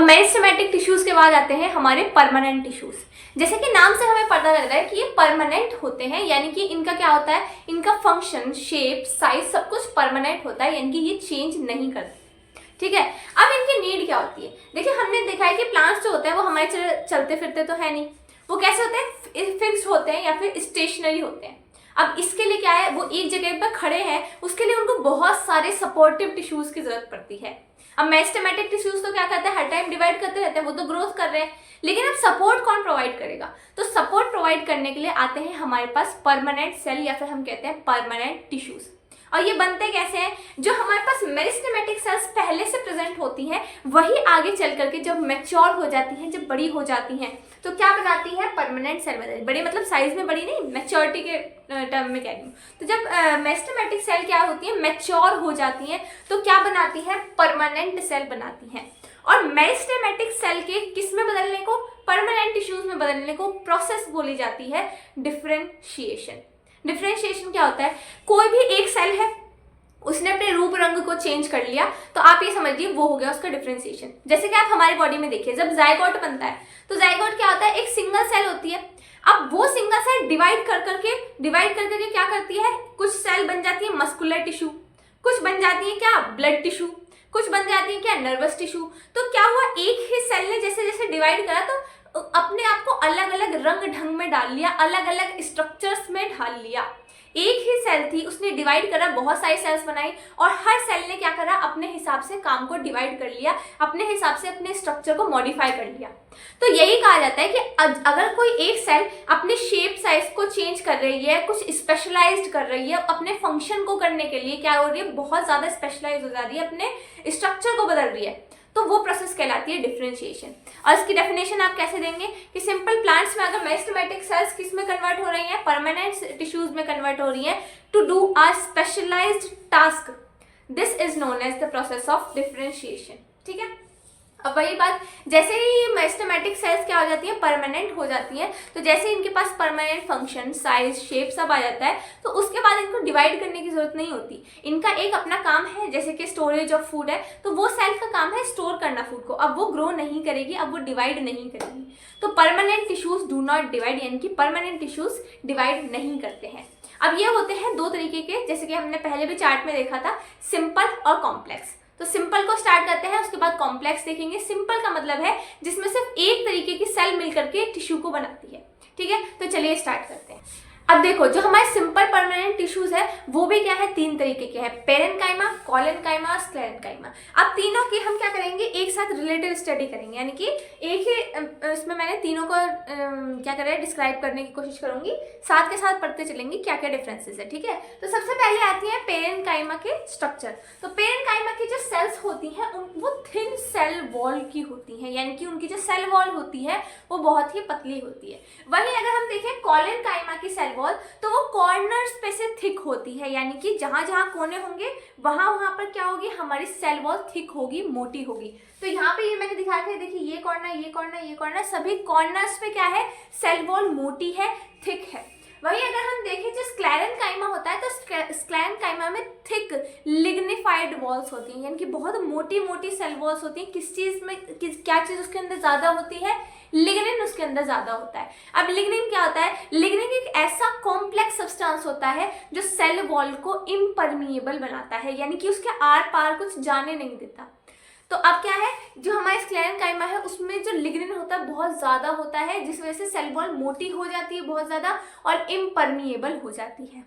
अब meristematic tissues के बाद आते हैं हमारे परमानेंट टिश्यूज। जैसे कि नाम से हमें पता लग रहा है कि ये परमानेंट होते हैं, यानी कि इनका क्या होता है, इनका फंक्शन, शेप, साइज सब कुछ परमानेंट होता है, यानी कि ये चेंज नहीं करते। ठीक है, अब इनकी नीड क्या होती है? देखिए हमने देखा है कि प्लांट्स जो होते हैं वो हमारे चलते फिरते तो है नहीं, वो कैसे होते हैं, फिक्स्ड होते हैं या फिर स्टेशनरी होते हैं। अब इसके लिए क्या है, वो एक जगह पर खड़े हैं, उसके लिए उनको बहुत सारे सपोर्टिव टिश्यूज की जरूरत पड़ती है। अब मेरिस्टेमेटिक टिश्यूज तो क्या करते हैं, हर टाइम डिवाइड करते रहते हैं, वो तो ग्रोथ कर रहे हैं, लेकिन अब सपोर्ट कौन प्रोवाइड करेगा? तो सपोर्ट प्रोवाइड करने के लिए आते हैं हमारे पास परमानेंट सेल या फिर हम कहते हैं परमानेंट टिश्यूज। और ये बनते कैसे हैं? जो हमारे पास मेरिस्टेमेटिक सेल्स पहले से प्रेजेंट होती हैं, वही आगे चल करके जब मैच्योर हो जाती हैं, जब बड़ी हो जाती हैं, तो क्या बनाती है, परमानेंट सेल बनाती है। बड़ी मतलब साइज में बड़ी नहीं, मैच्योरिटी के टर्म में कह रही हूँ। तो जब मेरिस्टेमेटिक सेल क्या होती है, मैच्योर हो जाती हैं, तो क्या बनाती है, परमानेंट सेल बनाती हैं। और मेरिस्टेमेटिक सेल के किस में बदलने को, परमानेंट टिश्यूज में बदलने को प्रोसेस बोली जाती है डिफरेंशिएशन। डिफरेंशिएशन क्या होता है, कोई भी एक सेल है, उसने अपने रूप रंग को चेंज कर लिया, तो आप ये समझिए वो हो गया उसका डिफरेंशिएशन। जैसे कि आप हमारी बॉडी में देखिए, जब जायगोट बनता है तो जायगोट क्या होता है, एक सिंगल सेल होती है। अब वो सिंगल सेल डिवाइड कर करके क्या करती है, कुछ सेल बन जाती है मस्कुलर टिश्यू, कुछ बन जाती है क्या, ब्लड टिश्यू, कुछ बन जाती है क्या, नर्वस टिश्यू। तो क्या हुआ, एक ही सेल ने जैसे जैसे डिवाइड करा तो अपने आप को अलग अलग रंग ढंग में डाल लिया, अलग अलग स्ट्रक्चर्स में ढाल लिया। एक ही सेल थी, उसने डिवाइड करा, बहुत सारी सेल्स बनाई, और हर सेल ने क्या करा, अपने हिसाब से काम को डिवाइड कर लिया, अपने हिसाब से अपने स्ट्रक्चर को मॉडिफाई कर लिया। तो यही कहा जाता है कि अगर कोई एक सेल अपने शेप साइज को चेंज कर रही है, कुछ स्पेशलाइज्ड कर रही है, अपने फंक्शन को करने के लिए क्या हो रही है, बहुत ज्यादा स्पेशलाइज हो जा रही है, अपने स्ट्रक्चर को बदल रही है, तो वो प्रोसेस कहलाती है डिफरेंशिएशन। और इसकी डेफिनेशन आप कैसे देंगे कि सिंपल प्लांट्स में अगर मेरिस्टेमेटिक सेल्स किस में कन्वर्ट हो रही हैं, परमानेंट टिश्यूज में कन्वर्ट हो रही हैं to do a specialized task, this is known as the process of differentiation. ठीक है, अब वही बात, जैसे ही मेरिस्टेमेटिक सेल्स क्या हो जाती है, परमानेंट हो जाती हैं, तो जैसे इनके पास परमानेंट फंक्शन, साइज, शेप सब आ जाता है, तो उसके बाद इनको डिवाइड करने की जरूरत नहीं होती। इनका एक अपना काम है, जैसे कि स्टोरेज ऑफ फूड है, तो वो सेल का काम है स्टोर करना फूड को। अब वो ग्रो नहीं करेगी, अब वो डिवाइड नहीं करेगी। तो permanent tissues do not divide, यानी कि परमानेंट टिश्यूज डिवाइड नहीं करते हैं। अब ये होते हैं दो तरीके के, जैसे कि हमने पहले भी चार्ट में देखा था, सिंपल और कॉम्प्लेक्स। तो सिंपल को स्टार्ट करते हैं, उसके बाद कॉम्प्लेक्स देखेंगे। सिंपल का मतलब है जिसमें सिर्फ एक तरीके की सेल मिलकर के टिश्यू को बनाती है। ठीक है, तो चलिए स्टार्ट करते हैं। अब देखो, जो हमारे सिंपल परमानेंट टिश्यूज है वो भी क्या है, तीन तरीके के हैं, पेरेन्काइमा, कोलेनकाइमा और स्क्लेरेन्काइमा। अब तीनों की हम क्या करेंगे, एक साथ रिलेटिव स्टडी करेंगे, यानी कि एक ही इसमें मैंने तीनों को क्या करें, डिस्क्राइब करने की कोशिश करूंगी, साथ के साथ पढ़ते चलेंगे क्या क्या डिफरेंसेस है। ठीक है, तो सबसे पहले आती है पेरेन्काइमा के स्ट्रक्चर। तो पेरेन्काइमा की जो सेल्स होती हैं वो थिन सेल वॉल की होती हैं, यानी कि उनकी जो सेल वॉल होती है वो बहुत ही पतली होती है। वहीं अगर हम देखें कोलेनकाइमा की सेल वॉल, तो वो कॉर्नर्स पे से थिक होती है, यानी कि जहां जहां कोने होंगे वहां पर क्या होगी, हमारी सेल वॉल थिक होगी, मोटी होगी। तो यहाँ पे ये मैंने दिखाया था, देखिए ये कॉर्नर, ये कॉर्नर, ये कॉर्नर, सभी कॉर्नर्स पे क्या है, सेल वॉल मोटी है, थिक है। वहीं अगर हम देखें जो स्क्लेरेन्काइमा होता है, तो स्क्लेरेन्काइमा में थिक लिग्निफाइड वॉल्स होती हैं, यानी कि बहुत मोटी मोटी सेल वॉल्स होती हैं। किस चीज में क्या चीज उसके अंदर ज्यादा होती है, लिग्निन उसके अंदर ज्यादा होता है। अब लिग्निन क्या होता है, लिग्निन एक ऐसा कॉम्प्लेक्स सब्सटेंस होता है जो सेल वॉल को इम्परमिएबल बनाता है, यानी कि उसके आर पार कुछ जाने नहीं देता। तो अब क्या है, जो हमारे स्क्लेरेन्काइमा है उसमें जो लिग्निन होता है बहुत ज्यादा होता है, जिस वजह से सेल वॉल मोटी हो जाती है बहुत ज्यादा और इम्परमिएबल हो जाती है।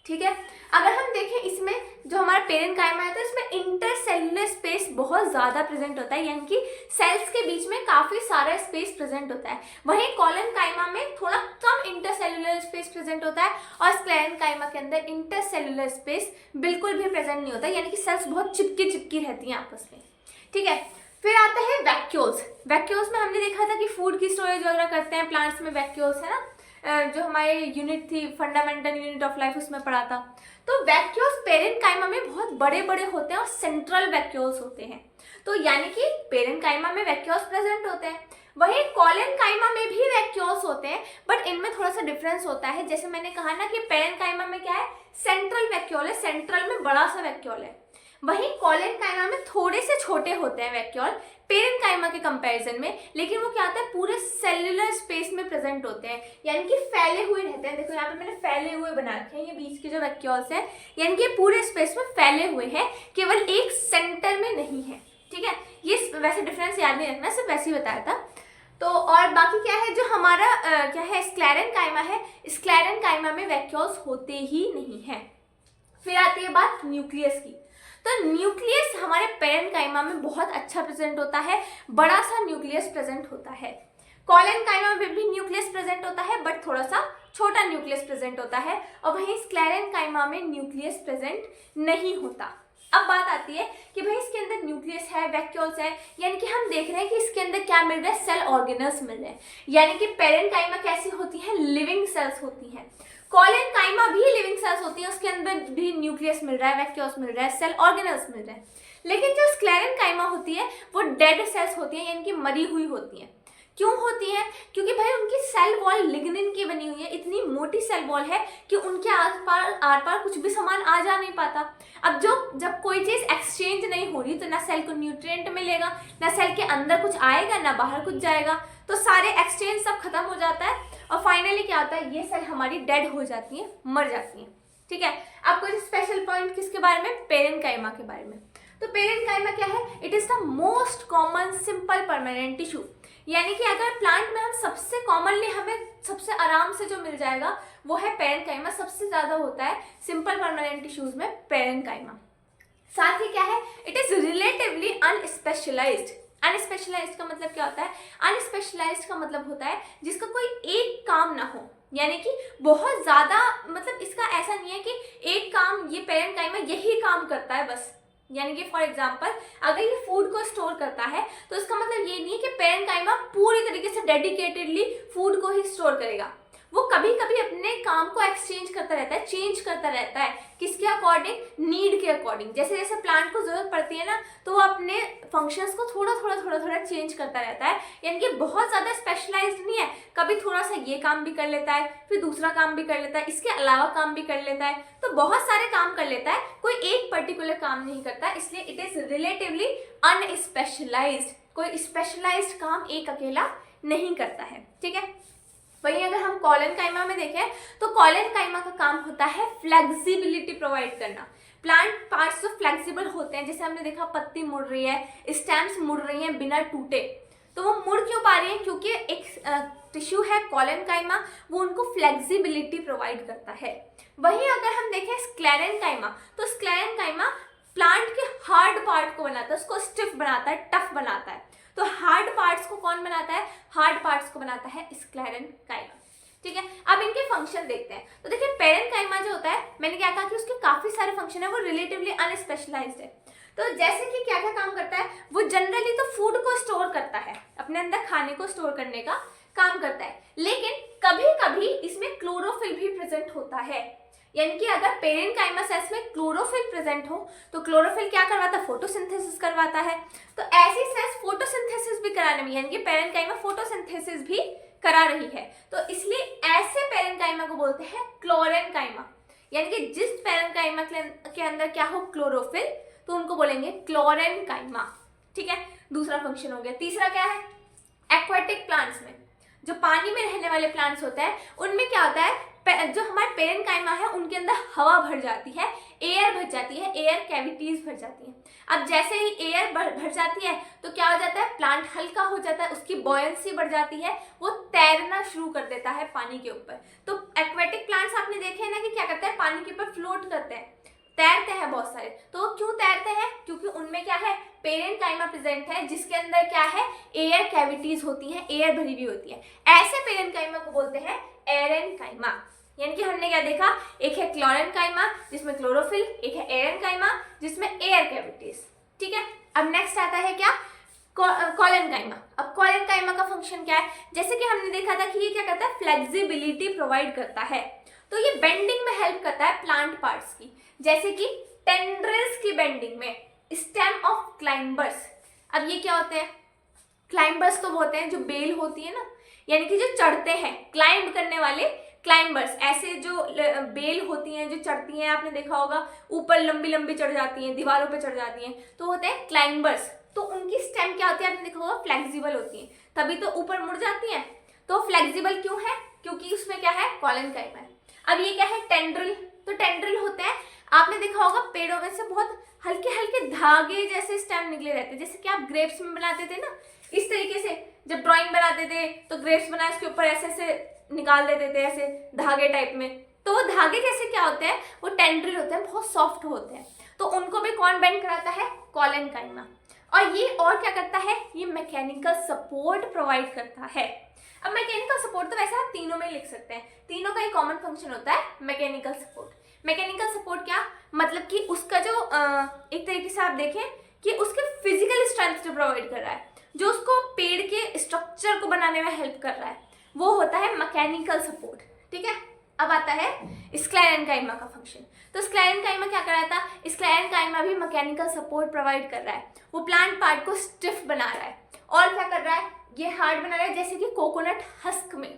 ठीक है, अगर हम देखें इसमें जो हमारा पेरेन्काइमा है, तो इसमें इंटरसेलुलर स्पेस बहुत ज्यादा प्रेजेंट होता है, यानी कि सेल्स के बीच में काफी सारा स्पेस प्रेजेंट होता है। वहीं कोलेनकाइमा में थोड़ा कम इंटरसेलुलर स्पेस प्रेजेंट होता है, और स्क्लेरेन्काइमा के अंदर इंटरसेलुलर स्पेस बिल्कुल भी प्रेजेंट नहीं होता, यानी कि सेल्स बहुत चिपकी चिपकी रहती हैं आपस में। ठीक है, फिर आते हैं वैक्यूल्स। वैक्यूल्स में हमने देखा था कि फूड की स्टोरेज वगैरह करते हैं प्लांट्स में, वैक्यूल्स है ना, जो हमारे यूनिट थी फंडामेंटल यूनिट ऑफ लाइफ, उसमें पढ़ा था। तो वैक्यूल्स पेरेन्काइमा में बहुत बड़े बड़े होते हैं और सेंट्रल वैक्यूल्स होते हैं। तो यानी कि पेरेन्काइमा में वैक्यूल्स प्रेजेंट होते हैं, वहीं कोलेनकाइमा में भी वैक्यूल्स होते हैं, बट इनमें थोड़ा सा डिफरेंस होता है। जैसे मैंने कहा ना कि पेरेन्काइमा में क्या है, सेंट्रल वैक्यूल है, सेंट्रल में बड़ा सा वैक्यूल है। वहीं कोलेनकाइमा में थोड़े से छोटे होते हैं वैक्यूल, पेरेन्काइमा के कंपैरिजन में, लेकिन वो क्या होता है पूरे सेलुलर स्पेस में प्रेजेंट होते हैं, यानी कि फैले हुए रहते हैं। देखो यहाँ पे मैंने फैले हुए बना रखे हैं, ये बीच के जो वैक्यूल्स हैं यानी कि पूरे स्पेस में फैले हुए हैं, केवल एक सेंटर में नहीं है। ठीक है, ये वैसे डिफरेंस याद नहीं रखना, सिर्फ वैसे ही बताया था। तो और बाकी क्या है, जो हमारा क्या है स्क्लेरेन्काइमा है, स्क्लेरेन्काइमा में वैक्यूल्स होते ही नहीं है। फिर आती है बात न्यूक्लियस की। तो न्यूक्लियस हमारे पेरेन्काइमा में बहुत अच्छा प्रेजेंट होता है, बड़ा सा न्यूक्लियस प्रेजेंट होता है। कोलेन्काइमा में भी न्यूक्लियस प्रेजेंट होता है बट थोड़ा सा छोटा न्यूक्लियस प्रेजेंट होता है, और वहीं स्क्लेरेन्काइमा में न्यूक्लियस प्रेजेंट नहीं होता। अब बात आती है कि भाई इसके अंदर न्यूक्लियस है, वैक्यूल्स है, यानी कि हम देख रहे हैं कि इसके अंदर क्या मिल रहा है, सेल ऑर्गेनल्स मिल रहे हैं। यानी कि पेरेन्काइमा कैसी होती है, लिविंग सेल्स होती हैं। कोलेन्काइमा भी लिविंग सेल्स होती है, उसके अंदर भी न्यूक्लियस मिल रहा है, वैक्यूल्स मिल रहा है, सेल ऑर्गेनल्स मिल रहे हैं। लेकिन जो स्क्लेरेन्काइमा होती है वो डेड सेल्स होती है, यानी कि मरी हुई होती है। क्यों होती है? क्योंकि भाई उनकी सेल वॉल लिग्निन की बनी हुई है, इतनी मोटी सेल वॉल है कि उनके आर पार कुछ भी सामान आ जा नहीं पाता। अब जब कोई चीज़ एक्सचेंज नहीं हो रही तो ना सेल को न्यूट्रिएंट मिलेगा, ना सेल के अंदर कुछ आएगा, ना बाहर कुछ जाएगा, तो सारे एक्सचेंज सब खत्म हो जाता है और फाइनली क्या होता है, ये सेल हमारी डेड हो जाती है, मर जाती है। ठीक है, अब कुछ स्पेशल पॉइंट किसके बारे में, पेरेन्काइमा के बारे में। तो पेरेन्काइमा क्या है, it is the most common simple permanent tissue, यानी कि अगर प्लांट में हम सबसे कॉमनली हमें सबसे आराम से जो मिल जाएगा वो है पेरेन्काइमा, सबसे ज्यादा होता है सिंपल परमानेंट टिश्यूज में पेरेन्काइमा। साथ ही क्या है, इट इज रिलेटिवली अनस्पेशलाइज्ड। अनस्पेशलाइज्ड का मतलब क्या होता है, अनस्पेशलाइज्ड का मतलब होता है जिसका कोई एक काम ना हो, यानी कि बहुत ज्यादा, मतलब इसका ऐसा नहीं है कि एक काम, ये पेरेन्काइमा यही काम करता है बस। यानी कि फॉर एग्जाम्पल अगर ये फूड को स्टोर करता है तो इसका मतलब ये नहीं है कि पेरेन्काइमा पूरी तरीके से डेडिकेटेडली फूड को ही स्टोर करेगा। वो कभी कभी अपने काम को एक्सचेंज करता रहता है, चेंज करता रहता है, किसके अकॉर्डिंग, नीड के अकॉर्डिंग। जैसे जैसे प्लांट को जरूरत पड़ती है ना तो वो अपने फंक्शंस को थोड़ा चेंज करता रहता है, यानी कि बहुत ज़्यादा स्पेशलाइज्ड नहीं है। कभी थोड़ा सा ये काम भी कर लेता है, फिर दूसरा काम भी कर लेता है, इसके अलावा काम भी कर लेता है, तो बहुत सारे काम कर लेता है, कोई एक पर्टिकुलर काम नहीं करता, इसलिए इट इज रिलेटिवली अनस्पेशलाइज्ड। कोई स्पेशलाइज्ड काम एक अकेला नहीं करता है। ठीक है, वहीं अगर हम कोलेन्काइमा में देखें तो कोलेन्काइमा का काम होता है फ्लेक्सिबिलिटी प्रोवाइड करना। प्लांट पार्ट्स जो फ्लेक्सिबल होते हैं, जैसे हमने देखा पत्ती मुड़ रही है, स्टेम्स मुड़ रही हैं बिना टूटे, तो वो मुड़ क्यों पा रही है, क्योंकि एक टिश्यू है कोलेन्काइमा, वो उनको फ्लेक्सिबिलिटी प्रोवाइड करता है। वहीं अगर हम देखें स्क्लेरेन्काइमा, तो स्क्लेरेन्काइमा प्लांट के हार्ड पार्ट को बनाता है, उसको स्टिफ बनाता है, टफ बनाता है। तो हार्ड पार्ट्स को कौन बनाता है, हार्ड पार्ट्स को बनाता है स्क्लेरेन्काइमा। ठीक है, अब इनके फंक्शन देखते हैं। तो देखिए पेरेन्काइमा जो होता है, मैंने क्या कहा कि उसके काफी सारे फंक्शन है, वो रिलेटिवली अनस्पेशलाइज्ड है। तो जैसे कि क्या क्या काम करता है, वो जनरली तो फूड को स्टोर करता है, अपने अंदर खाने को स्टोर करने का काम करता है, लेकिन कभी कभी इसमें क्लोरोफिल भी प्रेजेंट होता है। यानी कि अगर पेरेन्काइमा सेल्स में क्लोरोफिल प्रेजेंट हो तो क्लोरोफिल क्या करवाता है, फोटोसिंथेसिस करवाता है। तो ऐसी सेल्स फोटोसिंथेसिस भी कराने में, यानी कि पेरेन्काइमा फोटोसिंथेसिस भी करा रही है, तो इसलिए ऐसे पेरेन्काइमा को बोलते हैं क्लोरेन्काइमा। यानी कि जिस पेरेन्काइमा के अंदर क्या हो, क्लोरोफिल, तो उनको बोलेंगे क्लोरेन्काइमा। ठीक है, दूसरा फंक्शन हो गया। तीसरा क्या है, एक्वाटिक प्लांट्स में, जो पानी में रहने वाले प्लांट्स होते हैं, उनमें क्या होता है, जो हमारे पेरेन्काइमा है उनके अंदर हवा भर जाती है, एयर भर जाती है, एयर कैविटीज भर जाती है। अब जैसे ही एयर भर जाती है तो क्या हो जाता है, प्लांट हल्का हो जाता है, उसकी बॉयंसी बढ़ जाती है, वो तैरना शुरू कर देता है पानी के ऊपर। तो एक्वेटिक प्लांट्स आपने देखे हैं ना कि क्या करते हैं, पानी के ऊपर फ्लोट करते हैं, तैरते हैं बहुत सारे। तो क्यों तैरते हैं, क्योंकि उनमें क्या है, पेरेन्काइमा प्रेजेंट है, जिसके अंदर क्या है, एयर कैविटीज होती हैं, एयर भरी हुई होती है। ऐसे पेरेन्काइमा को बोलते हैं एरेन्काइमा। यानी कि हमने क्या देखा, एक है क्लोरेन्काइमा जिसमें क्लोरोफिल, एक है एरेन्काइमा जिसमें एयर कैविटीज। ठीक है, अब नेक्स्ट आता है क्या, कोलेन्काइमा। अब कोलेन्काइमा का फंक्शन क्या है, जैसे कि हमने देखा था कि ये क्या करता है, फ्लेक्सिबिलिटी प्रोवाइड करता है। तो ये बेंडिंग में हेल्प करता है प्लांट पार्ट्स की, जैसे कि टेंड्रिल्स की बेंडिंग में, स्टेम ऑफ क्लाइंबर्स। अब ये क्या होते हैं, क्लाइंबर्स तो होते हैं जो बेल होती है ना, यानी कि जो चढ़ते हैं, क्लाइंब करने वाले क्लाइंबर्स, ऐसे जो बेल होती हैं जो चढ़ती हैं, आपने देखा होगा ऊपर लंबी लंबी चढ़ जाती हैं, दीवारों पे चढ़ जाती हैं, तो होते हैं क्लाइंबर्स। तो उनकी स्टेम क्या होती है, आपने देखा होगा फ्लेक्सिबल होती है, तभी तो ऊपर मुड़ जाती है। तो फ्लेक्सिबल क्यों है, क्योंकि उसमें क्या है, कॉलेनकाइमा है। अब ये क्या है, टेंड्रिल। तो टेंड्रिल होते हैं, आपने देखा होगा पेड़ों में से बहुत हल्के हल्के धागे जैसे स्टेम निकले रहते हैं, जैसे कि आप ग्रेप्स में बनाते थे ना, इस तरीके से जब ड्राइंग बनाते थे तो ग्रेप्स बनाए उसके ऊपर ऐसे ऐसे निकाल देते थे, ऐसे धागे टाइप में। तो वो धागे जैसे क्या होते हैं, वो टेंड्रिल होते हैं, बहुत सॉफ्ट होते हैं। तो उनको भी कौन बेंड कराता है, कॉलेनकाइमा। और ये और क्या करता है, ये मैकेनिकल सपोर्ट प्रोवाइड करता है। अब मैकेनिकल सपोर्ट तो वैसे आप तीनों में लिख सकते हैं, तीनों का एक कॉमन फंक्शन होता है मैकेनिकल सपोर्ट। मैकेनिकल सपोर्ट क्या मतलब कि उसका जो एक तरीके से आप देखें कि उसके फिजिकल स्ट्रेंथ जो प्रोवाइड कर रहा है, जो उसको पेड़ के स्ट्रक्चर को बनाने में हेल्प कर रहा है, वो होता है मैकेनिकल सपोर्ट। ठीक है, अब आता है स्क्लेरेनकाइमा का फंक्शन। तो स्क्लेरेनकाइमा क्या कर रहा था, स्क्लेरेनकाइमा भी मैकेनिकल सपोर्ट प्रोवाइड कर रहा है, वो प्लांट पार्ट को स्टिफ बना रहा है। और क्या कर रहा है, ये हार्ड बना रहा है, जैसे कि कोकोनट हस्क में,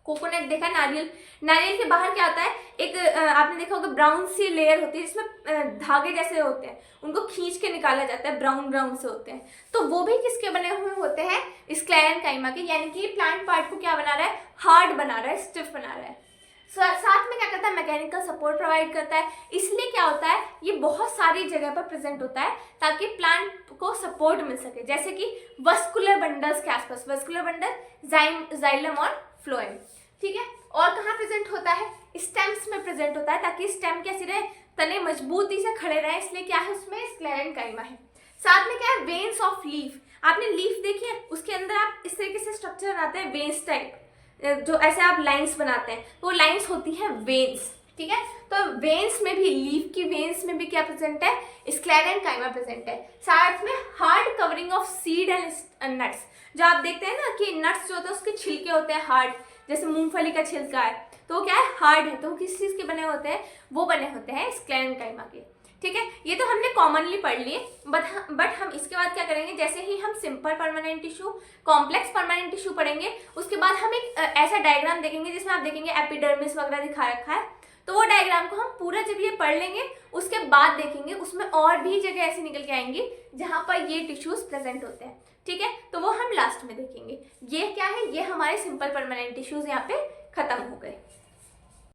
कोकोनट देखा, नारियल, नारियल के बाहर क्या होता है, एक आपने देखा होगा ब्राउन सी लेयर होती है जिसमें धागे जैसे होते हैं, उनको खींच के निकाला जाता है, ब्राउन ब्राउन से होते हैं। तो वो भी किसके बने हुए होते हैं, स्क्लेरेनकाइमा के, यानी कि प्लांट पार्ट को क्या बना रहा है, हार्ड बना रहा है, स्टिफ बना रहा है। साथ में क्या करता है, मैकेनिकल सपोर्ट प्रोवाइड करता है। इसलिए क्या होता है, ये बहुत सारी जगह पर प्रेजेंट होता है ताकि प्लांट को सपोर्ट मिल सके, जैसे कि वस्कुलर बंडल्स के आसपास, वस्कुलर बंडल जाइलम और फ्लोएम। ठीक है, और कहाँ प्रेजेंट होता है, स्टेम्स में प्रेजेंट होता है, ताकि स्टेम कैसे रहे, तने मजबूती से खड़े रहे, इसलिए क्या है उसमें स्क्लेरेनकाइमा है। साथ में क्या है, वेन्स ऑफ लीफ। आपने लीफ देखी है, उसके अंदर आप इस तरीके से स्ट्रक्चर बनाते हैं वेन्स टाइप, जो ऐसे आप लाइंस बनाते हैं, तो वो लाइंस होती हैं वेन्स। ठीक है, तो वेन्स में भी, लीफ की वेन्स में भी क्या प्रेजेंट है, स्क्लेरेनकाइमा प्रेजेंट है। साथ में hard covering of seed and nuts, जो आप देखते हैं ना कि नट्स जो होते हैं उसके छिलके होते हैं हार्ड, जैसे मूंगफली का छिलका है, तो वो क्या है, हार्ड है, तो वो किस चीज़ के बने होते हैं, वो बने होते हैं स्क्लेरेनकाइमा के। ठीक है, ये तो हमने कॉमनली पढ़ लिए, बट हम इसके बाद क्या करेंगे, जैसे ही हम simple permanent tissue, complex permanent tissue पढ़ेंगे, उसके बाद हम एक ऐसा डायग्राम देखेंगे जिसमें आप देखेंगे एपिडर्मिस वगैरह दिखा रखा है। तो वो डायग्राम को हम पूरा जब ये पढ़ लेंगे उसके बाद देखेंगे, उसमें और भी जगह ऐसी निकल के आएंगी जहाँ पर ये टिश्यूज प्रेजेंट होते हैं। ठीक है, तो वो हम लास्ट में देखेंगे। ये क्या है, ये हमारे सिंपल परमानेंट टिश्यूज यहाँ पे खत्म हो गए।